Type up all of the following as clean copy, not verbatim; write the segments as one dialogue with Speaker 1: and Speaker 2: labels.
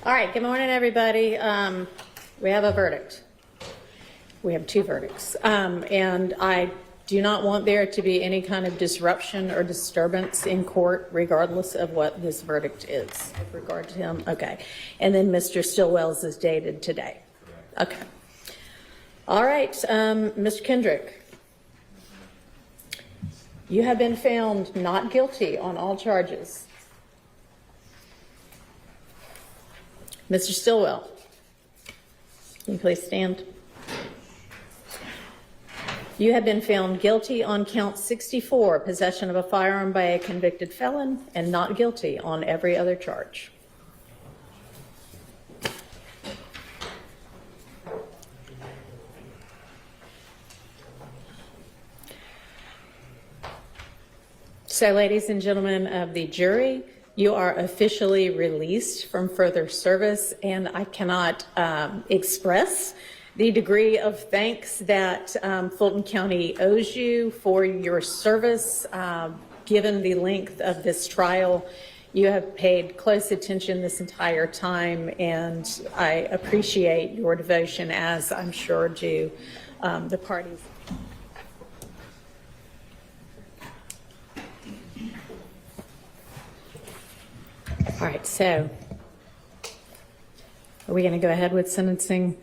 Speaker 1: All right, good morning, everybody. We have a verdict. We have two verdicts. And I do not want there to be any kind of disruption or disturbance in court, regardless of what this verdict is with regard to him. Okay. And then Mr. Stillwell's is dated today. Okay. All right, Mr. Kendrick. You have been found not guilty on all charges. Mr. Stillwell, can you please stand? You have been found guilty on count 64, possession of a firearm by a convicted felon, and not guilty on every other charge. So, ladies and gentlemen of the jury, you are officially released from further service, and I cannot express the degree of thanks that Fulton County owes you for your service. Given the length of this trial, you have paid close attention this entire time, and I appreciate your devotion, as I'm sure do the parties. All right, so are we going to go ahead with sentencing?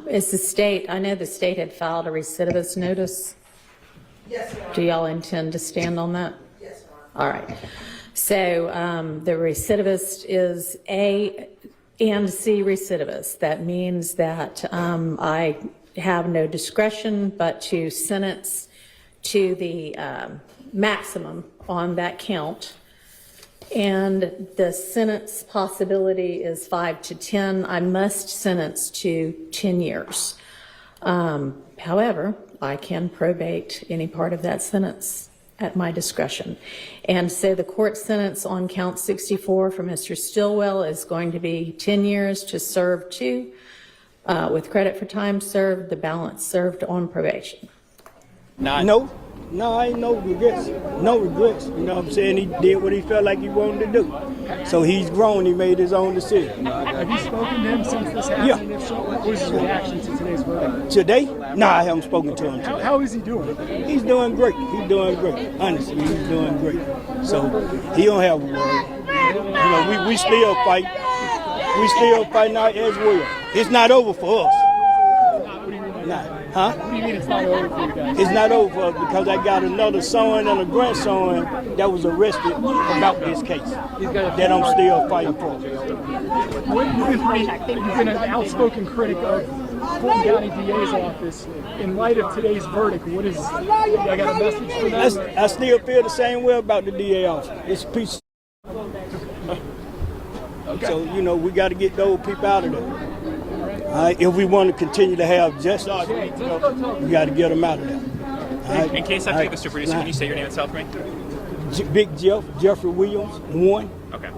Speaker 1: Is the state, I know the state had filed a recidivist notice.
Speaker 2: Yes, Your Honor.
Speaker 1: Do y'all intend to stand on that?
Speaker 2: Yes, Your Honor.
Speaker 1: All right. So the recidivist is A and C recidivist. That means that I have no discretion but to sentence to the maximum on that count. And the sentence possibility is 5 to 10. I must sentence to 10 years. However, I can probate any part of that sentence at my discretion. And so the court sentence on count 64 for Mr. Stillwell is going to be 10 years to serve 2, with credit for time served, the balance served on probation.
Speaker 3: No, I ain't no regrets. No regrets. You know what I'm saying? He did what he felt like he wanted to do. So he's grown. He made his own decision.
Speaker 4: Have you spoken to him since this happened?
Speaker 3: Yeah.
Speaker 4: And if so, what was his reaction to today's verdict?
Speaker 3: Today? Nah, I haven't spoken to him today.
Speaker 4: How is he doing?
Speaker 3: He's doing great. He's doing great. Honestly, he's doing great. So he don't have a word. You know, we still fight. We still fighting out as well. It's not over for us. Huh?
Speaker 4: What do you mean it's not over for you guys?
Speaker 3: It's not over for us because I got another son and a grandson that was arrested about this case that I'm still fighting for.
Speaker 4: You've been an outspoken critic of Fulton County DA's office. In light of today's verdict, what is? I got a message for them.
Speaker 3: I still feel the same way about the DA office. It's a piece of
Speaker 4: Okay.
Speaker 3: So, you know, we got to get those people out of there. If we want to continue to have justice, we got to get them out of there.
Speaker 5: In case I have to get Mr. Producer, can you say your name itself for me?
Speaker 3: Big Jeffrey Williams, 1.
Speaker 5: Okay.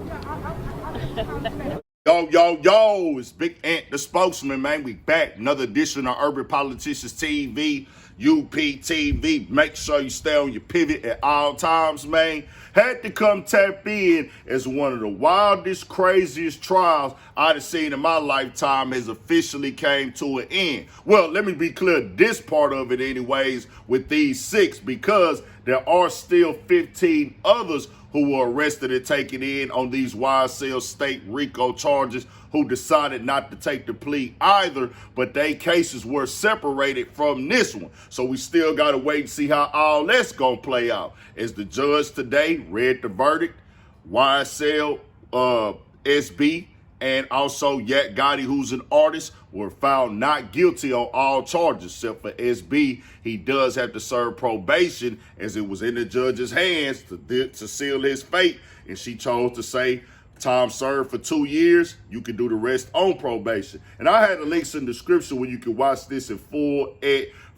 Speaker 6: Yo, it's Big Ant, the spokesman, man. We back. Another edition of Urban Politicians TV, UPTV. Make sure you stay on your pivot at all times, man. Had to come tap in as one of the wildest, craziest trials I've seen in my lifetime has officially came to an end. Well, let me be clear, this part of it anyways, with these 6, because there are still 15 others who were arrested and taken in on these YSL state RICO charges who decided not to take the plea either, but their cases were separated from this one. So we still got to wait and see how all that's going to play out. As the judge today read the verdict, YSL, SB, and also Yak Gotti, who's an artist, were found not guilty on all charges, except for SB. He does have to serve probation, as it was in the judge's hands to seal his fate, and she chose to say, time served for 2 years, you can do the rest on probation. And I had the links in the description where you can watch this in full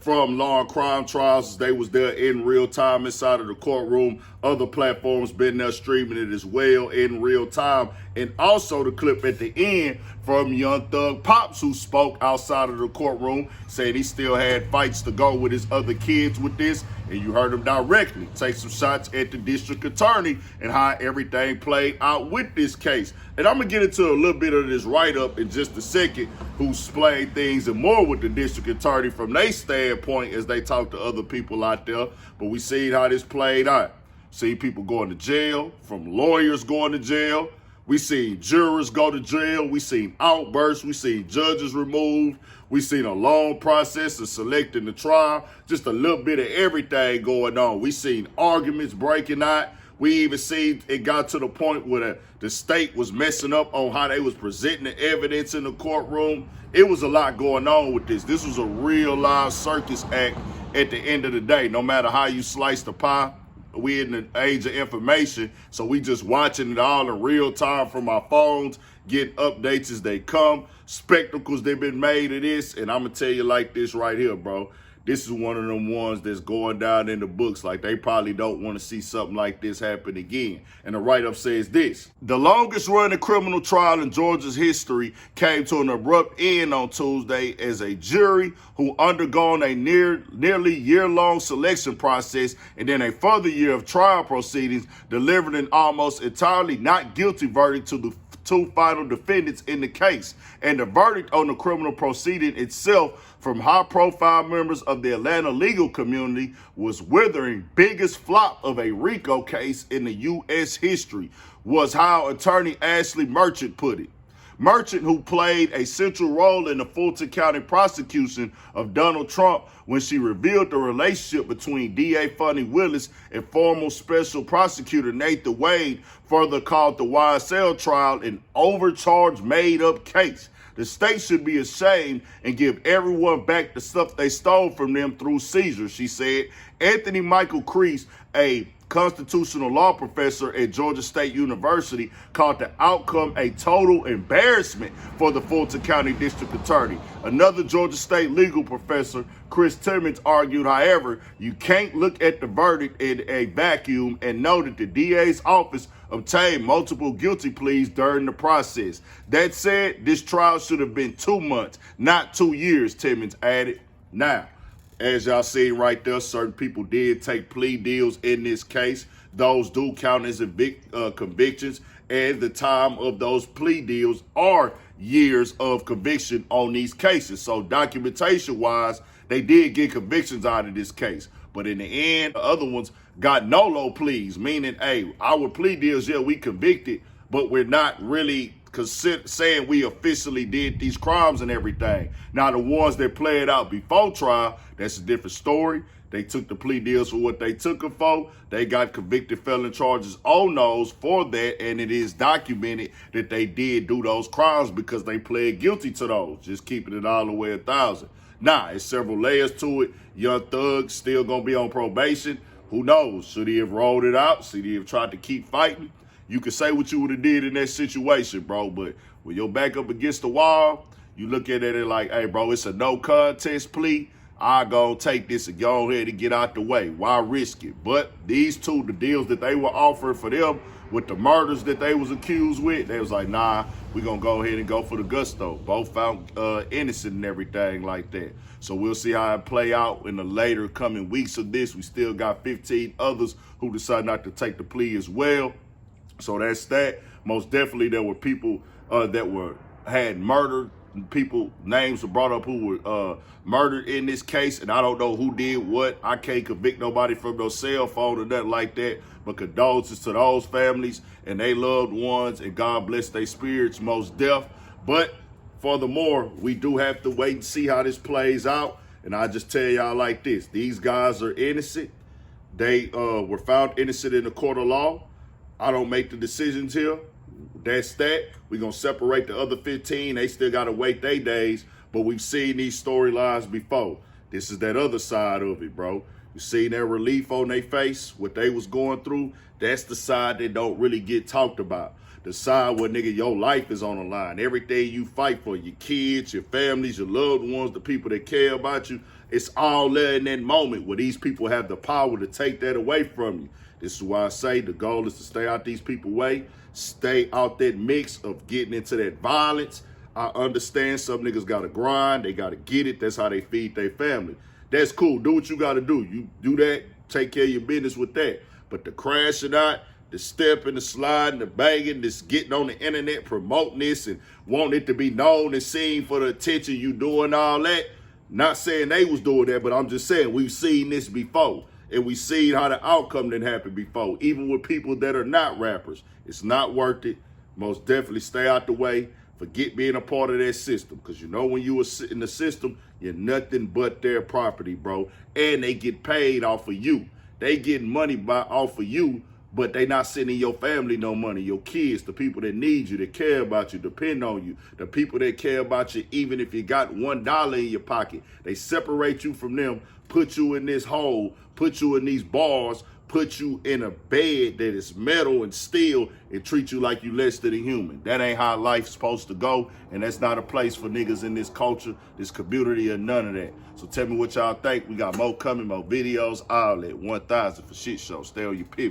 Speaker 6: from Law and Crime Trials. They was there in real time inside of the courtroom. Other platforms been there streaming it as well in real time. And also the clip at the end from Young Thug Pops, who spoke outside of the courtroom, said he still had fights to go with his other kids with this, And you heard him directly take some shots at the district attorney and how everything played out with this case. And I'm going to get into a little bit of this write-up in just a second, who explained things and more with the district attorney from their standpoint as they talk to other people out there. But we seen how this played out. See people going to jail, from lawyers going to jail. We seen jurors go to jail. We seen outbursts. We seen judges removed. We seen a long process of selecting the trial. Just a little bit of everything going on. We seen arguments breaking out. We even seen it got to the point where the state was messing up on how they was presenting the evidence in the courtroom. It was a lot going on with this. This was a real live circus act at the end of the day. No matter how you slice the pie, we in the age of information, so we just watching it all in real time from our phones, getting updates as they come, spectacles they've been made of this, and I'm going to tell you like this right here, bro. This is one of them ones that's going down in the books. Like, they probably don't want to see something like this happen again. And the write-up says this: the longest running criminal trial in Georgia's history came to an abrupt end on Tuesday as a jury who undergone a nearly year-long selection process and then a further year of trial proceedings delivered an almost entirely not guilty verdict to the two final defendants in the case. And the verdict on the criminal proceeding itself from high-profile members of the Atlanta legal community was withering biggest flop of a RICO case in the U.S. history, was how attorney Ashley Merchant put it. Merchant, who played a central role in the Fulton County prosecution of Donald Trump when she revealed the relationship between DA Funny Willis and former special prosecutor Nathan Wade, further called the YSL trial an overcharged, made-up case. The state should be ashamed and give everyone back the stuff they stole from them through seizures, she said. Anthony Michael Crease, a constitutional law professor at Georgia State University, called the outcome a total embarrassment for the Fulton County District Attorney. Another Georgia State legal professor, Chris Timmons, argued, however, you can't look at the verdict in a vacuum and know that the DA's office obtained multiple guilty pleas during the process. That said, this trial should have been 2 months, not 2 years, Timmons added. Now, as y'all see right there, certain people did take plea deals in this case. Those do count as convictions, and the time of those plea deals are years of conviction on these cases. So documentation-wise, they did get convictions out of this case. But in the end, the other ones got no-low pleas, meaning, hey, our plea deals, yeah, we convicted, but we're not really saying we officially did these crimes and everything. Now, the ones that played out before trial, that's a different story. They took the plea deals for what they took them for. They got convicted felon charges on those for that, and it is documented that they did do those crimes because they pled guilty to those, just keeping it all the way 1,000. Now, it's several layers to it. Young Thug still going to be on probation. Who knows? Should he have rolled it out? Should he have tried to keep fighting? You can say what you would have did in that situation, bro, but when you're back up against the wall, you look at it like, hey, bro, it's a no contest plea. I go take this and go ahead and get out the way. Why risk it? But these two, the deals that they were offering for them with the murders that they was accused with, they was like, nah, we gonna go ahead and go for the gusto. Both found innocent and everything like that. So we'll see how it play out in the later coming weeks of this. We still got 15 others who decided not to take the plea as well. So that's that. Most definitely there were people that had murdered. People, names were brought up who were murdered in this case, and I don't know who did what. I can't convict nobody from no cell phone or nothing like that, but condolences to those families and their loved ones, and God bless their spirits, most deaf. But furthermore, we do have to wait and see how this plays out, and I just tell y'all like this. These guys are innocent. They were found innocent in the court of law. I don't make the decisions here. That's that. We're going to separate the other 15. They still got to wait their days, but we've seen these storylines before. This is that other side of it, bro. You see their relief on their face, what they was going through. That's the side that don't really get talked about. The side where, nigga, your life is on the line. Everything you fight for, your kids, your families, your loved ones, the people that care about you, it's all there in that moment where these people have the power to take that away from you. This is why I say the goal is to stay out these people's way, stay out that mix of getting into that violence. I understand some niggas got to grind. They got to get it. That's how they feed their family. That's cool. Do what you got to do. You do that take care of your business with that. But the crashing out, the stepping, the sliding, the banging, this getting on the internet, promoting this and wanting it to be known and seen for the attention, you doing all that. Not saying they was doing that, but I'm just saying we've seen this before. And we've seen how the outcome didn't happen before. Even with people that are not rappers. It's not worth it. Most definitely stay out the way. Forget being a part of that system. Because you know when you are in the system, you're nothing but their property, bro. And they get paid off of you. They getting money off of you, but they not sending your family no money. Your kids, the people that need you, that care about you, depend on you. The people that care about you, even if you got $1 in your pocket. They separate you from them, put you in this hole, put you in these bars, put you in a bed that is metal and steel and treat you like you less than a human. That ain't how life's supposed to go, and that's not a place for niggas in this culture, this community, or none of that. So tell me what y'all think. We got more coming, more videos, all that. 1,000 for shit show. Stay on your pivot.